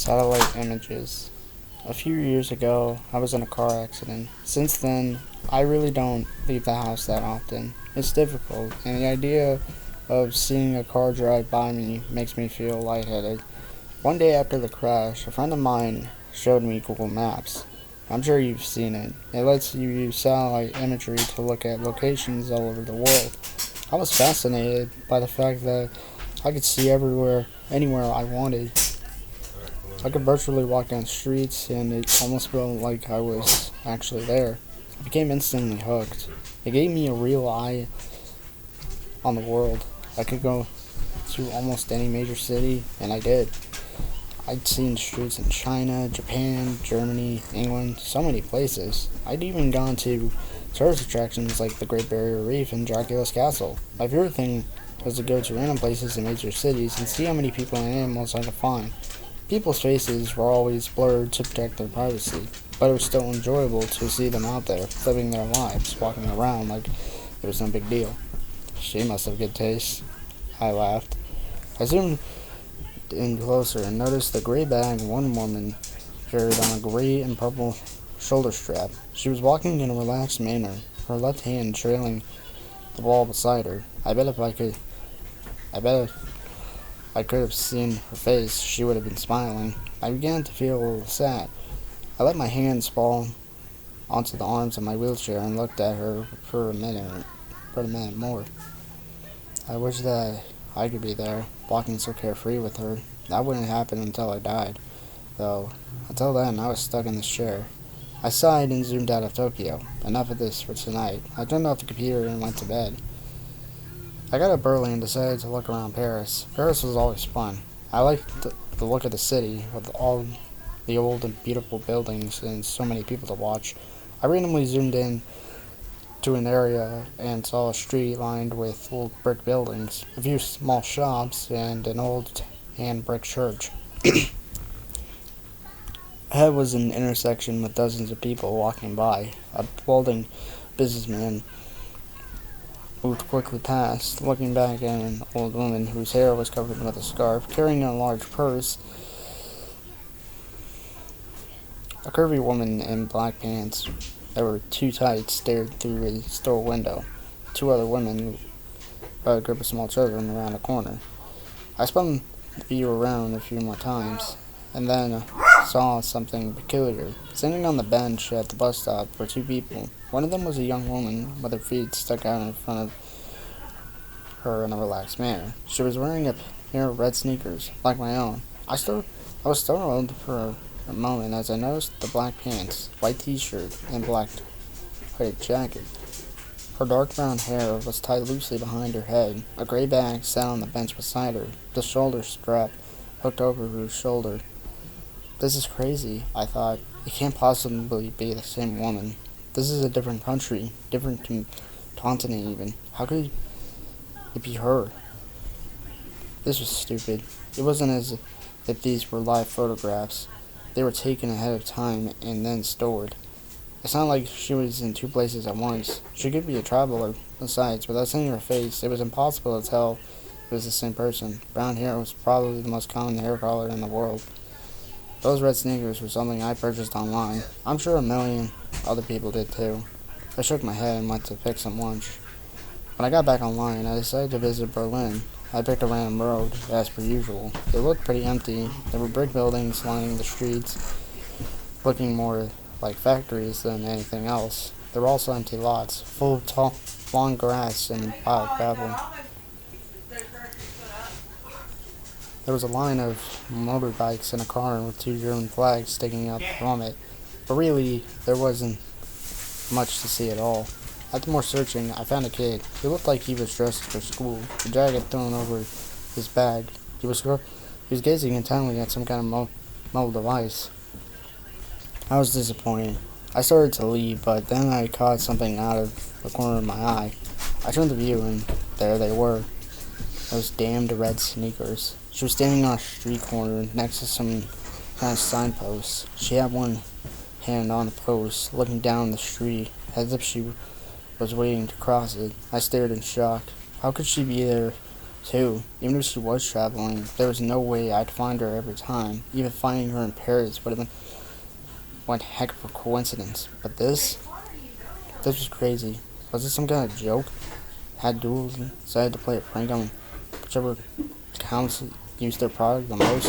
Satellite images. A few years ago, I was in a car accident. Since then, I really don't leave the house that often. It's difficult, and the idea of seeing a car drive by me makes me feel lightheaded. One day after the crash, a friend of mine showed me Google Maps. I'm sure you've seen it. It lets you use satellite imagery to look at locations all over the world. I was fascinated by the fact that I could see everywhere, anywhere I wanted. I could virtually walk down streets, and it almost felt like I was actually there. I became instantly hooked. It gave me a real eye on the world. I could go to almost any major city, and I did. I'd seen streets in China, Japan, Germany, England, so many places. I'd even gone to tourist attractions like the Great Barrier Reef and Dracula's Castle. My favorite thing was to go to random places in major cities and see how many people and animals I could find. People's faces were always blurred to protect their privacy, but it was still enjoyable to see them out there, living their lives, walking around like it was no big deal. She must have good taste. I laughed. I zoomed in closer and noticed the gray bag one woman carried on a gray and purple shoulder strap. She was walking in a relaxed manner, her left hand trailing the wall beside her. I bet if I could have seen her face, she would have been smiling. I began to feel a little sad. I let my hands fall onto the arms of my wheelchair and looked at her for a minute more. I wish that I could be there, walking so carefree with her. That wouldn't happen until I died, though. Until then, I was stuck in this chair. I sighed and zoomed out of Tokyo. Enough of this for tonight. I turned off the computer and went to bed. I got up early and decided to look around Paris. Paris was always fun. I liked the look of the city, with all the old and beautiful buildings and so many people to watch. I randomly zoomed in to an area and saw a street lined with old brick buildings, a few small shops, and an old hand brick church. Ahead was an intersection with dozens of people walking by. A balding businessman moved quickly past, looking back at an old woman whose hair was covered with a scarf, carrying a large purse. A curvy woman in black pants that were too tight stared through a store window. Two other women, a group of small children, around a corner. I spun the view around a few more times, and then saw something peculiar. Sitting on the bench at the bus stop were two people. One of them was a young woman with her feet stuck out in front of her in a relaxed manner. She was wearing a pair of red sneakers, like my own. I was startled for a moment as I noticed the black pants, white t-shirt, and black hooded jacket. Her dark brown hair was tied loosely behind her head. A gray bag sat on the bench beside her, the shoulder strap hooked over her shoulder. This is crazy, I thought. It can't possibly be the same woman. This is a different country, different continent even. How could it be her? This was stupid. It wasn't as if these were live photographs. They were taken ahead of time and then stored. It's not like she was in two places at once. She could be a traveler. Besides, without seeing her face, it was impossible to tell it was the same person. Brown hair was probably the most common hair color in the world. Those red sneakers were something I purchased online. I'm sure a million other people did too. I shook my head and went to pick some lunch. When I got back online, I decided to visit Berlin. I picked a random road, as per usual. It looked pretty empty. There were brick buildings lining the streets, looking more like factories than anything else. There were also empty lots, full of tall, long grass and piled gravel. There was a line of motorbikes and a car with two German flags sticking up from it, but really, there wasn't much to see at all. After more searching, I found a kid. He looked like he was dressed for school, the jacket thrown over his bag. He was gazing intently at some kind of mobile device. I was disappointed. I started to leave, but then I caught something out of the corner of my eye. I turned the view, and there they were. Those damned red sneakers. She was standing on a street corner next to some kind of signpost. She had one hand on the post, looking down the street, as if she was waiting to cross it. I stared in shock. How could she be there too. Even if she was traveling, there was no way I'd find her every time. Even finding her in Paris would have been one heck of a coincidence. But this was crazy. Was this some kind of joke? Had duels decided to play a prank on whichever accounts used their product the most?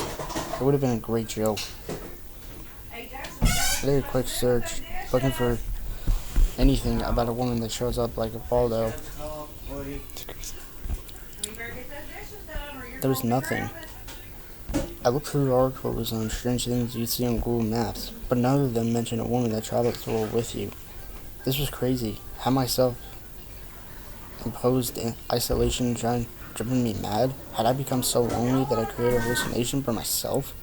It would have been a great joke. I did a quick search looking for anything about a woman that shows up like a Baldo. There was nothing. I looked through articles on strange things you'd see on Google Maps, but none of them mentioned a woman that travels the world with you. This was crazy. Had myself imposed isolation driven me mad? Had I become so lonely that I created a hallucination for myself?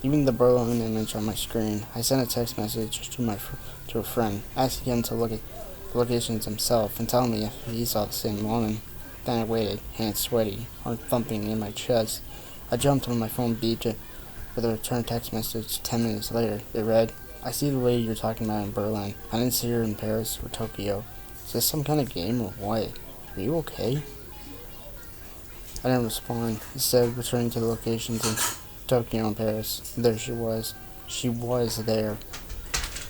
Leaving the Berlin image on my screen, I sent a text message to a friend, asking him to look at the locations himself and tell me if he saw the same woman. Then I waited, hands sweaty, heart thumping in my chest. I jumped when my phone beeped with a return text message 10 minutes later. It read, "I see the lady you're talking about in Berlin. I didn't see her in Paris or Tokyo. Is this some kind of game or what? Are you okay?" I didn't respond, instead returning to the locations in Tokyo and Paris. There she was. She was there.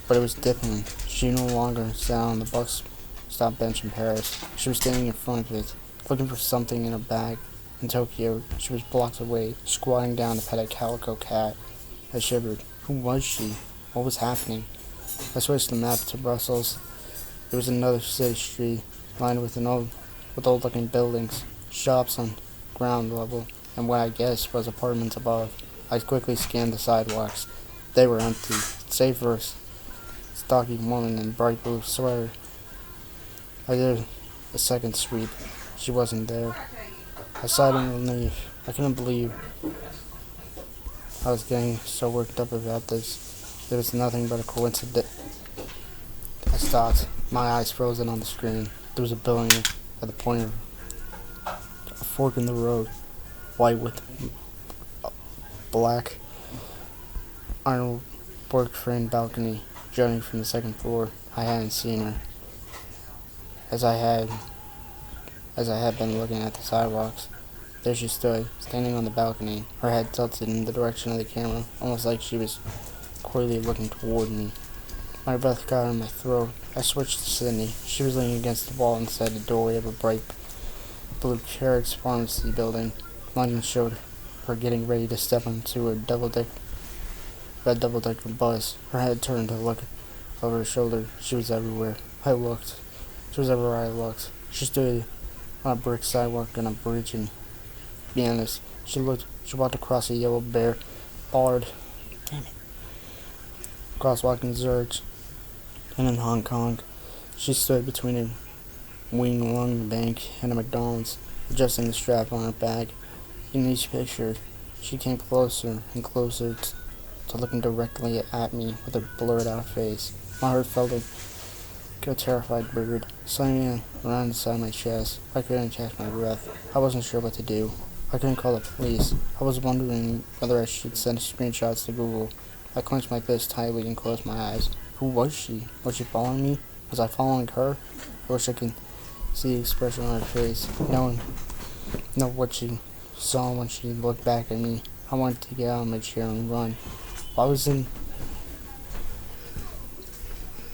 But it was different. She no longer sat on the bus stop bench in Paris. She was standing in front of it, looking for something in her bag. In Tokyo, she was blocks away, squatting down to pet a calico cat. I shivered. Who was she? What was happening? I switched the map to Brussels. It was another city street, lined with old-looking buildings, shops on ground level, and what I guessed was apartments above. I quickly scanned the sidewalks. They were empty, save for a stocky woman in bright blue sweater. I did a second sweep. She wasn't there. I sighed in relief. I couldn't believe I was getting so worked up about this. It was nothing but a coincidence. I stopped, my eyes frozen on the screen. There was a building at the point of a fork in the road, white with black ironwork frame balcony jutting from the second floor. I hadn't seen her, as I had been looking at the sidewalks. There she stood, standing on the balcony, her head tilted in the direction of the camera, almost like she was coyly looking toward me. My breath got in my throat. I switched to Sydney. She was leaning against the wall inside the doorway of a bright blue Carrick's pharmacy building. London showed her getting ready to step onto a red double-decker bus. Her head turned to look over her shoulder. She was everywhere. She was everywhere I looked. She stood on a brick sidewalk on a bridge, and to be honest, she walked across a yellow barred crosswalk in Zurich, and in Hong Kong. She stood between a Wing Lung Bank and a McDonald's, adjusting the strap on her bag. In each picture, she came closer and closer to looking directly at me with her blurred-out face. My heart felt like a terrified bird, sliding around inside my chest. I couldn't catch my breath. I wasn't sure what to do. I couldn't call the police. I was wondering whether I should send screenshots to Google. I clenched my fist tightly and closed my eyes. Who was she? Was she following me? Was I following her? I wish I could see the expression on her face, know what she saw when she looked back at me. I wanted to get out of my chair and run. Why wasn't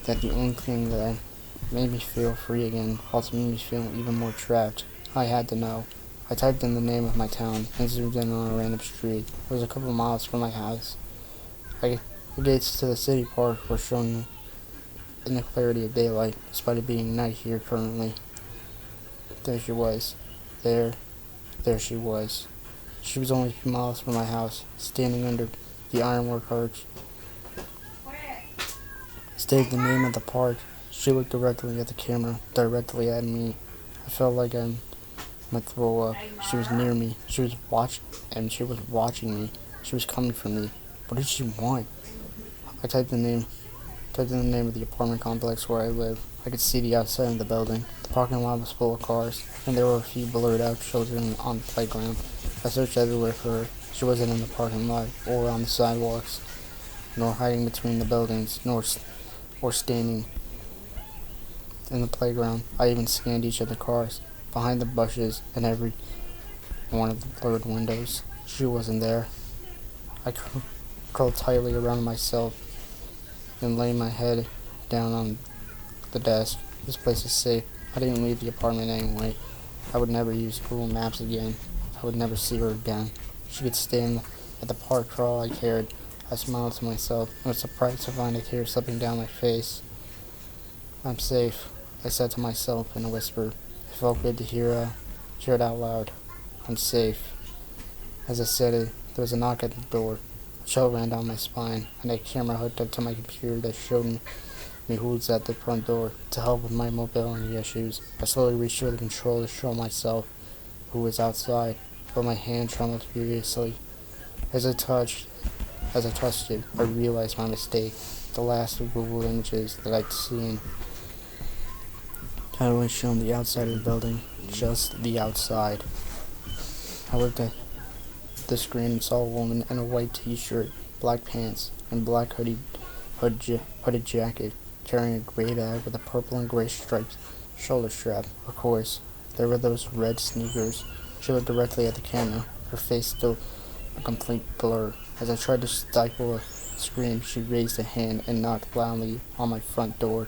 that the only thing that made me feel free again, also made me feel even more trapped? I had to know. I typed in the name of my town and zoomed in on a random street. It was a couple miles from my house. The gates to the city park were shown in the clarity of daylight, despite it being night here currently. There she was. There she was. She was only a few miles from my house, standing under the ironwork arch. Stated the name of the park. She looked directly at the camera, directly at me. I felt like I might throw up. She was near me. She was watching me. She was coming for me. What did she want? I typed in the name of the apartment complex where I live. I could see the outside of the building. The parking lot was full of cars, and there were a few blurred-out children on the playground. I searched everywhere for her. She wasn't in the parking lot or on the sidewalks, nor hiding between the buildings, or standing in the playground. I even scanned each of the cars, behind the bushes, and in one of the blurred windows. She wasn't there. I curled tightly around myself and laid my head down on the desk. This place is safe. I didn't leave the apartment anyway. I would never use Google Maps again. I would never see her again. She could stay at the park for all I cared. I smiled to myself and was surprised to find a tear slipping down my face. I'm safe, I said to myself in a whisper. It felt good to hear it out loud. I'm safe. As I said it, there was a knock at the door. A chill ran down my spine, and a camera hooked up to my computer that showed me who was at the front door. To help with my mobility issues, I slowly reached for the control to show myself who was outside, but my hand trembled furiously. As I touched it, I realized my mistake. The last of Google images that I'd seen had only shown the outside of the building, just the outside. I looked at the screen and saw a woman in a white t-shirt, black pants, and black hooded jacket, carrying a gray bag with a purple and gray striped shoulder strap. Of course, there were those red sneakers. She looked directly at the camera, her face still a complete blur. As I tried to stifle a scream, she raised a hand and knocked loudly on my front door.